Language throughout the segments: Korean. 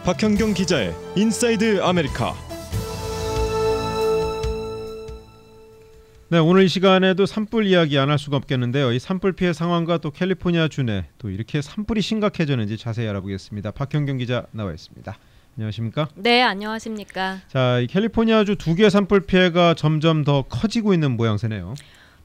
박현경 기자의 인사이드 아메리카. 네, 오늘 이 시간에도 산불 이야기 안 할 수가 없겠는데요. 이 산불 피해 상황과 또 캘리포니아 주내 또 이렇게 산불이 심각해졌는지 자세히 알아보겠습니다. 박현경 기자 나와 있습니다. 안녕하십니까? 네, 안녕하십니까? 자, 이 캘리포니아주 두 개의 산불 피해가 점점 더 커지고 있는 모양새네요.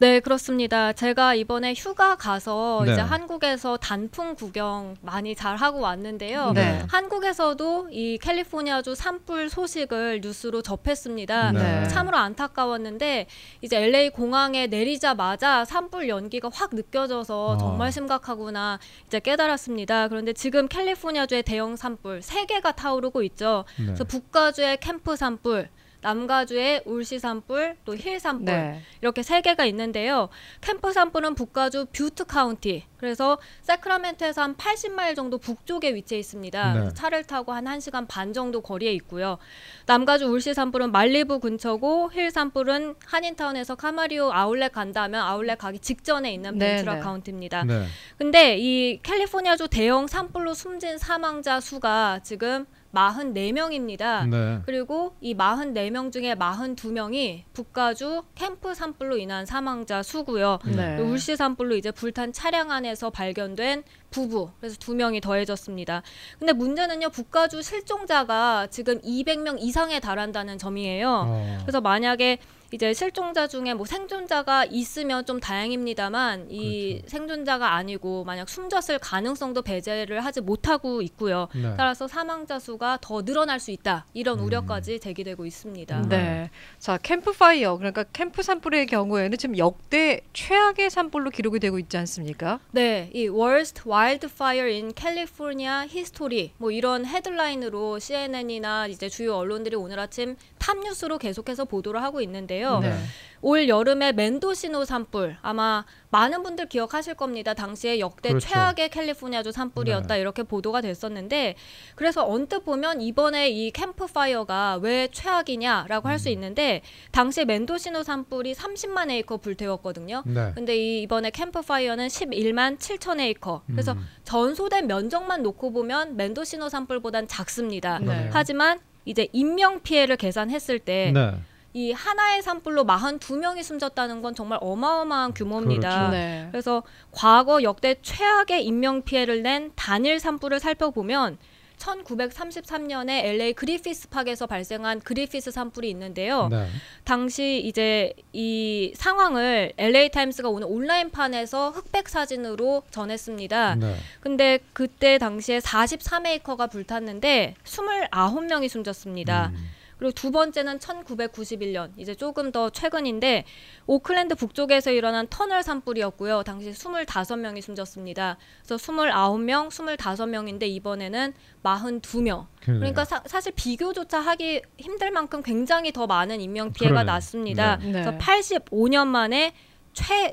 네, 그렇습니다. 제가 이번에 휴가 가서 네. 이제 한국에서 단풍 구경 많이 잘 하고 왔는데요. 네. 한국에서도 이 캘리포니아주 산불 소식을 뉴스로 접했습니다. 네. 참으로 안타까웠는데 이제 LA 공항에 내리자마자 산불 연기가 확 느껴져서 정말 심각하구나 이제 깨달았습니다. 그런데 지금 캘리포니아주의 대형 산불 3개가 타오르고 있죠. 네. 그래서 북가주의 캠프 산불, 남가주의 울시 산불, 또 힐 산불 네. 이렇게 3개가 있는데요. 캠프 산불은 북가주 뷰트 카운티, 그래서 세크라멘토에서 한 80마일 정도 북쪽에 위치해 있습니다. 네. 그래서 차를 타고 한 1시간 반 정도 거리에 있고요. 남가주 울시 산불은 말리부 근처고, 힐 산불은 한인타운에서 카마리오 아울렛 간다면 아울렛 가기 직전에 있는 네, 벤츄라 네. 카운티입니다. 네. 근데 이 캘리포니아주 대형 산불로 숨진 사망자 수가 지금 44명입니다. 네. 그리고 이 44명 중에 42명이 북가주 캠프 산불로 인한 사망자 수고요. 네. 울시 산불로 이제 불탄 차량 안에서 발견된 부부, 그래서 2명이 더해졌습니다. 근데 문제는요, 북가주 실종자가 지금 200명 이상에 달한다는 점이에요. 그래서 만약에 이제 실종자 중에 뭐 생존자가 있으면 좀 다행입니다만, 이 그렇죠. 생존자가 아니고 만약 숨졌을 가능성도 배제를 하지 못하고 있고요. 네. 따라서 사망자 수가 더 늘어날 수 있다, 이런 우려까지 제기되고 있습니다. 네. 자, 캠프파이어, 그러니까 캠프 산불의 경우에는 지금 역대 최악의 산불로 기록이 되고 있지 않습니까? 네, 이 Worst Wildfire in California History 뭐 이런 헤드라인으로 CNN이나 이제 주요 언론들이 오늘 아침 탑뉴스로 계속해서 보도를 하고 있는데요. 네. 올 여름에 멘도시노 산불, 아마 많은 분들 기억하실 겁니다. 당시에 역대 그렇죠. 최악의 캘리포니아주 산불이었다, 네. 이렇게 보도가 됐었는데, 그래서 언뜻 보면 이번에 이 캠프파이어가 왜 최악이냐라고 할 수 있는데, 당시 멘도시노 산불이 30만 에이커 불태웠거든요. 네. 근데 이번에 캠프파이어는 11만 7천 에이커. 그래서 전소된 면적만 놓고 보면 멘도시노 산불보단 작습니다. 네. 하지만 이제 인명 피해를 계산했을 때 네. 이 하나의 산불로 42명이 숨졌다는 건 정말 어마어마한 규모입니다. 그렇죠. 네. 그래서 과거 역대 최악의 인명 피해를 낸 단일 산불을 살펴보면 1933년에 LA 그리피스 팍에서 발생한 그리피스 산불이 있는데요. 네. 당시 이제 이 상황을 LA 타임스가 오늘 온라인판에서 흑백 사진으로 전했습니다. 네. 근데 그때 당시에 43에이커가 불탔는데 29명이 숨졌습니다. 그리고 두 번째는 1991년, 이제 조금 더 최근인데 오클랜드 북쪽에서 일어난 터널 산불이었고요. 당시 25명이 숨졌습니다. 그래서 29명, 25명인데 이번에는 42명. 그러니까 사실 비교조차 하기 힘들 만큼 굉장히 더 많은 인명 피해가 그러네요. 났습니다. 네. 그래서 85년 만에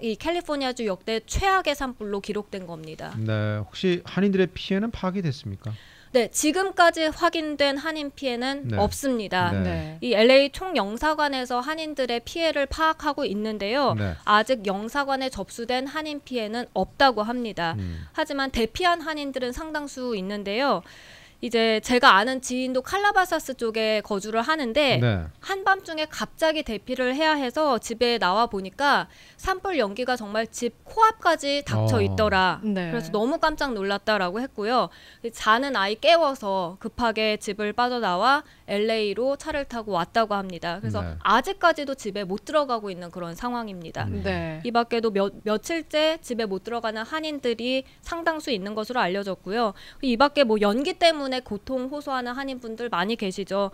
이 캘리포니아주 역대 최악의 산불로 기록된 겁니다. 네. 혹시 한인들의 피해는 파악이 됐습니까? 네, 지금까지 확인된 한인 피해는 네. 없습니다. 네. 네. 이 LA 총영사관에서 한인들의 피해를 파악하고 있는데요. 네. 아직 영사관에 접수된 한인 피해는 없다고 합니다. 하지만 대피한 한인들은 상당수 있는데요. 이제 제가 아는 지인도 칼라바사스 쪽에 거주를 하는데 네. 한밤중에 갑자기 대피를 해야 해서 집에 나와 보니까 산불 연기가 정말 집 코앞까지 닥쳐 있더라. 네. 그래서 너무 깜짝 놀랐다라고 했고요. 자는 아이 깨워서 급하게 집을 빠져나와 LA로 차를 타고 왔다고 합니다. 그래서 네. 아직까지도 집에 못 들어가고 있는 그런 상황입니다. 네. 이 밖에도 며칠째 집에 못 들어가는 한인들이 상당수 있는 것으로 알려졌고요. 이 밖에 뭐 연기 때문에 고통 호소하는 한인분들 많이 계시죠.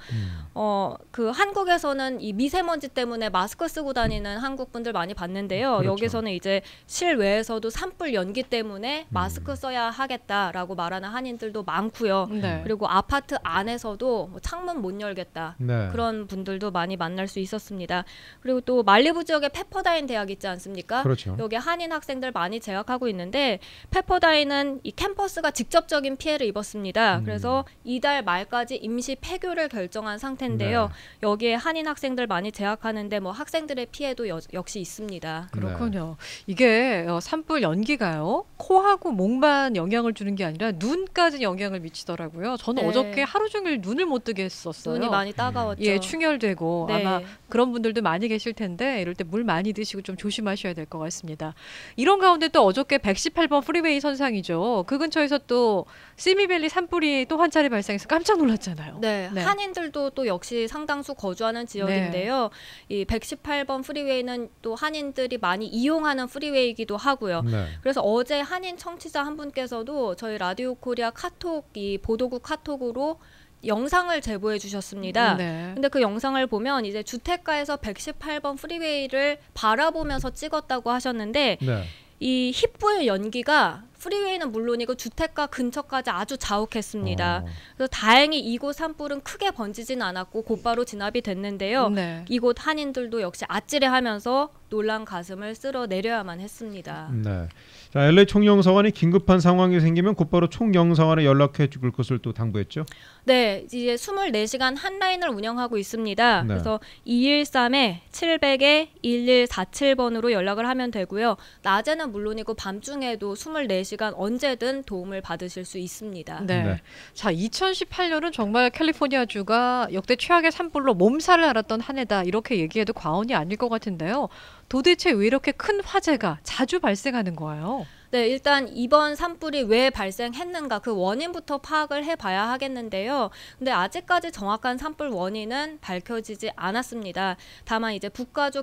그 한국에서는 이 미세먼지 때문에 마스크 쓰고 다니는 한국분들 많이 봤는데요. 그렇죠. 여기서는 이제 실외에서도 산불 연기 때문에 마스크 써야 하겠다라고 말하는 한인들도 많고요. 네. 그리고 아파트 안에서도 뭐 창문 못 열겠다. 네. 그런 분들도 많이 만날 수 있었습니다. 그리고 또 말리부 지역에 페퍼다인 대학 있지 않습니까? 그렇죠. 여기 한인 학생들 많이 재학하고 있는데 페퍼다인은 이 캠퍼스가 직접적인 피해를 입었습니다. 그래서 이달 말까지 임시 폐교를 결정한 상태인데요. 네. 여기에 한인 학생들 많이 재학하는데 뭐 학생들의 피해도 역시 있습니다. 그렇군요. 이게 산불 연기가요. 코하고 목만 영향을 주는 게 아니라 눈까지 영향을 미치더라고요. 저는 네. 어저께 하루 종일 눈을 못 뜨게 했었어요. 눈이 많이 따가웠죠. 예, 충혈되고 네. 아마 그런 분들도 많이 계실 텐데 이럴 때 물 많이 드시고 좀 조심하셔야 될 것 같습니다. 이런 가운데 또 어저께 118번 프리웨이 선상이죠. 그 근처에서 또 시미밸리 산불이 또 한 차례 발생해서 깜짝 놀랐잖아요. 네, 네. 한인들도 또 역시 상당수 거주하는 지역인데요. 이 118번 프리웨이는 또 한인들이 많이 이용하는 프리웨이이기도 하고요. 네. 그래서 어제 한인 청취자 한 분께서도 저희 라디오 코리아 카톡 이 보도국 카톡으로 영상을 제보해 주셨습니다. 네. 근데 그 영상을 보면 이제 주택가에서 118번 프리웨이를 바라보면서 찍었다고 하셨는데 네. 이 힙부의 연기가 프리웨이는 물론이고 주택가 근처까지 아주 자욱했습니다. 그래서 다행히 이곳 산불은 크게 번지진 않았고 곧바로 진압이 됐는데요. 네. 이곳 한인들도 역시 아찔해하면서 놀란 가슴을 쓸어내려야만 했습니다. 네. 자, LA 총영사관이 긴급한 상황이 생기면 곧바로 총영사관에 연락해 줄 것을 또 당부했죠. 네, 이제 24시간 한라인을 운영하고 있습니다. 네. 그래서 213-700-1147번으로 연락을 하면 되고요. 낮에는 물론이고 밤중에도 24시간 언제든 도움을 받으실 수 있습니다. 네. 네. 자, 2018년은 정말 캘리포니아주가 역대 최악의 산불로 몸살을 앓았던 한 해다. 이렇게 얘기해도 과언이 아닐 것 같은데요. 도대체 왜 이렇게 큰 화재가 자주 발생하는 거예요? 네, 일단 이번 산불이 왜 발생했는가 그 원인부터 파악을 해봐야 하겠는데요. 근데 아직까지 정확한 산불 원인은 밝혀지지 않았습니다. 다만 이제 북가주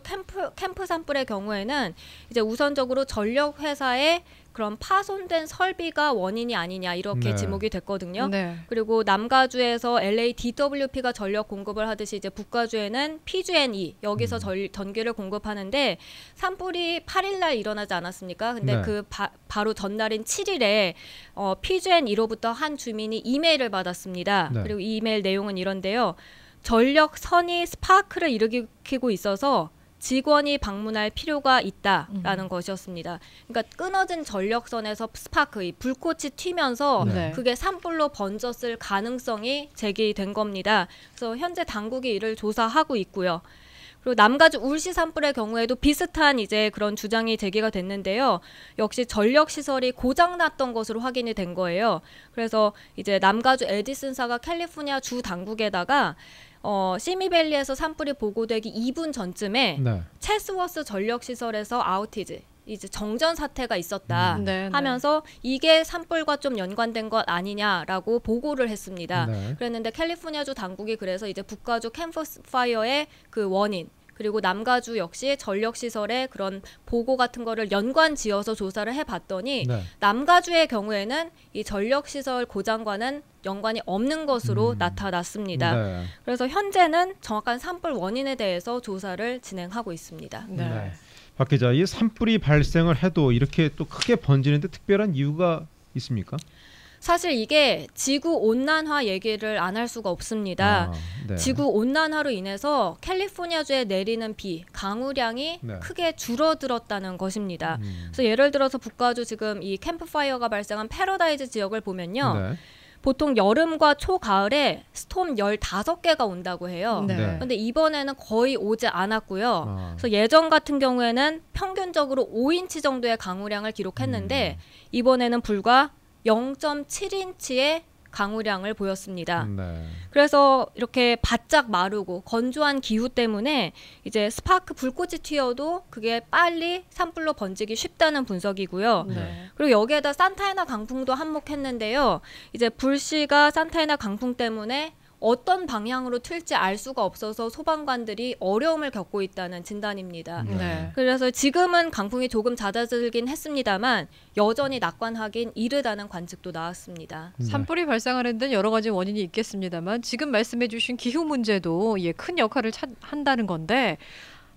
캠프 산불의 경우에는 이제 우선적으로 전력 회사의 그런 파손된 설비가 원인이 아니냐 이렇게 네. 지목이 됐거든요. 네. 그리고 남가주에서 LA DWP가 전력 공급을 하듯이 이제 북가주에는 PG&E 여기서 전기를 공급하는데 산불이 8일 날 일어나지 않았습니까? 근데 네. 그 바로 전날인 7일에 PG&E로부터 한 주민이 이메일을 받았습니다. 네. 그리고 이 이메일 내용은 이런데요. 전력선이 스파크를 일으키고 있어서 직원이 방문할 필요가 있다라는 것이었습니다. 그러니까 끊어진 전력선에서 스파크, 이 불꽃이 튀면서 네. 그게 산불로 번졌을 가능성이 제기된 겁니다. 그래서 현재 당국이 이를 조사하고 있고요. 그리고 남가주 울시 산불의 경우에도 비슷한 이제 그런 주장이 제기가 됐는데요. 역시 전력 시설이 고장났던 것으로 확인이 된 거예요. 그래서 이제 남가주 에디슨사가 캘리포니아 주 당국에다가 시미밸리에서 산불이 보고되기 2분 전쯤에 네. 체스워스 전력시설에서 아우티지 이제 정전 사태가 있었다 네, 네. 하면서 이게 산불과 좀 연관된 것 아니냐라고 보고를 했습니다. 네. 그랬는데 캘리포니아주 당국이 그래서 이제 북가주 캠퍼스 파이어의 그 원인 그리고 남가주 역시 전력시설의 그런 보고 같은 거를 연관지어서 조사를 해봤더니 네. 남가주의 경우에는 이 전력시설 고장과는 연관이 없는 것으로 나타났습니다. 네. 그래서 현재는 정확한 산불 원인에 대해서 조사를 진행하고 있습니다. 네. 네. 박 기자, 이 산불이 발생을 해도 이렇게 또 크게 번지는데 특별한 이유가 있습니까? 사실 이게 지구 온난화 얘기를 안 할 수가 없습니다. 네. 지구 온난화로 인해서 캘리포니아주에 내리는 비, 강우량이 네. 크게 줄어들었다는 것입니다. 그래서 예를 들어서 북가주 지금 이 캠프파이어가 발생한 패러다이즈 지역을 보면요. 네. 보통 여름과 초가을에 스톰 15개가 온다고 해요. 네. 네. 근데 이번에는 거의 오지 않았고요. 아. 그래서 예전 같은 경우에는 평균적으로 5인치 정도의 강우량을 기록했는데 이번에는 불과 0.7인치의 강우량을 보였습니다. 네. 그래서 이렇게 바짝 마르고 건조한 기후 때문에 이제 스파크 불꽃이 튀어도 그게 빨리 산불로 번지기 쉽다는 분석이고요. 네. 그리고 여기에다 산타애나 강풍도 한몫했는데요. 이제 불씨가 산타애나 강풍 때문에 어떤 방향으로 튈지 알 수가 없어서 소방관들이 어려움을 겪고 있다는 진단입니다. 네. 그래서 지금은 강풍이 조금 잦아들긴 했습니다만 여전히 낙관하긴 이르다는 관측도 나왔습니다. 산불이 발생하는 데는 여러 가지 원인이 있겠습니다만 지금 말씀해 주신 기후 문제도 큰 역할을 한다는 건데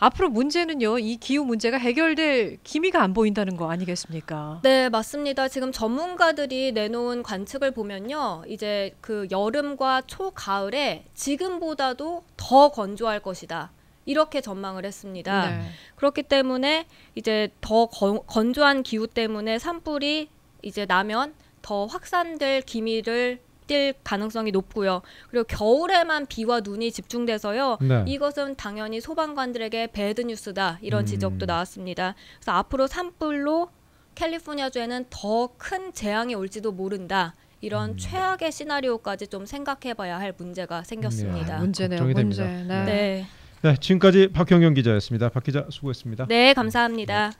앞으로 문제는요. 이 기후 문제가 해결될 기미가 안 보인다는 거 아니겠습니까? 네, 맞습니다. 지금 전문가들이 내놓은 관측을 보면요. 이제 그 여름과 초가을에 지금보다도 더 건조할 것이다. 이렇게 전망을 했습니다. 네. 그렇기 때문에 이제 더 건조한 기후 때문에 산불이 이제 나면 더 확산될 기미를 띌 가능성이 높고요. 그리고 겨울에만 비와 눈이 집중돼서요. 네. 이것은 당연히 소방관들에게 배드 뉴스다. 이런 지적도 나왔습니다. 그래서 앞으로 산불로 캘리포니아주에는 더 큰 재앙이 올지도 모른다. 이런 최악의 시나리오까지 좀 생각해봐야 할 문제가 생겼습니다. 문제네요. 걱정이 문제. 됩니다. 네. 네, 네, 지금까지 박경경 기자였습니다. 박 기자 수고했습니다. 네, 감사합니다.